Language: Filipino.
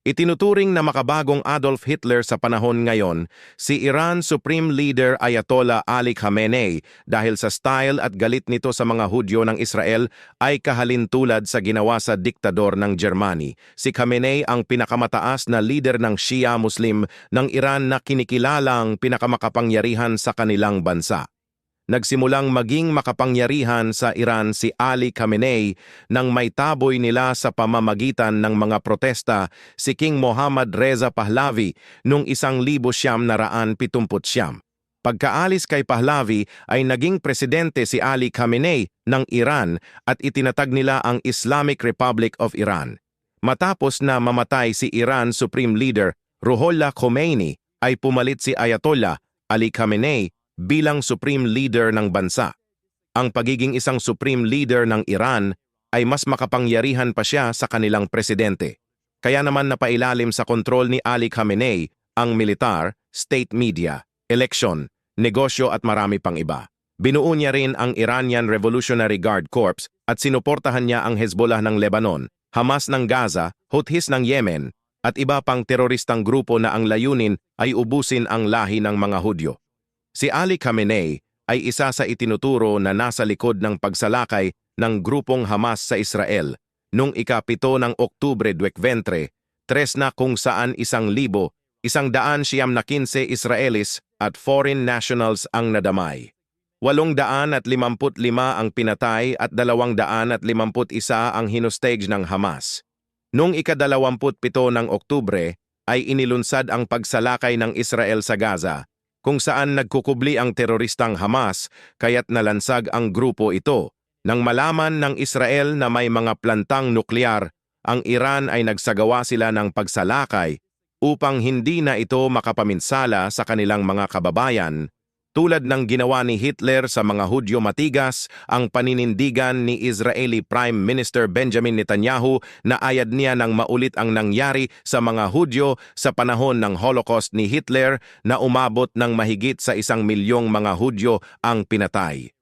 Itinuturing na makabagong Adolf Hitler sa panahon ngayon, si Iran Supreme Leader Ayatollah Ali Khamenei dahil sa style at galit nito sa mga Hudyo ng Israel ay kahalintulad sa ginawa sa diktador ng Germany. Si Khamenei ang pinakamataas na leader ng Shia Muslim ng Iran na kinikilalang pinakamakapangyarihan sa kanilang bansa. Nagsimulang maging makapangyarihan sa Iran si Ali Khamenei nang may taboy nila sa pamamagitan ng mga protesta si King Mohammad Reza Pahlavi noong 1979. Pagkaalis kay Pahlavi ay naging presidente si Ali Khamenei ng Iran at itinatag nila ang Islamic Republic of Iran. Matapos na mamatay si Iran Supreme Leader Ruhollah Khomeini ay pumalit si Ayatollah Ali Khamenei bilang Supreme Leader ng bansa. Ang pagiging isang Supreme Leader ng Iran ay mas makapangyarihan pa siya sa kanilang presidente. Kaya naman napailalim sa kontrol ni Ali Khamenei ang militar, state media, eleksyon, negosyo at marami pang iba. Binuo niya rin ang Iranian Revolutionary Guard Corps at sinuportahan niya ang Hezbollah ng Lebanon, Hamas ng Gaza, Houthis ng Yemen, at iba pang teroristang grupo na ang layunin ay ubusin ang lahi ng mga Hudyo. Si Ali Khamenei ay isa sa itinuturo na nasa likod ng pagsalakay ng grupong Hamas sa Israel noong ika-7 ng Oktubre 2023 na kung saan 1,115 Israelis at foreign nationals ang nadamay. 855 ang pinatay at 251 ang hinustage ng Hamas. Noong ika-27 ng Oktubre ay inilunsad ang pagsalakay ng Israel sa Gaza, kung saan nagkukubli ang teroristang Hamas kaya't nalansag ang grupo ito. Nang malaman ng Israel na may mga plantang nuklear, ang Iran ay nagsagawa sila ng pagsalakay upang hindi na ito makapaminsala sa kanilang mga kababayan. Tulad ng ginawa ni Hitler sa mga Hudyo matigas, ang paninindigan ni Israeli Prime Minister Benjamin Netanyahu na ayad niya nang maulit ang nangyari sa mga Hudyo sa panahon ng Holocaust ni Hitler na umabot ng mahigit sa 1 milyong mga Hudyo ang pinatay.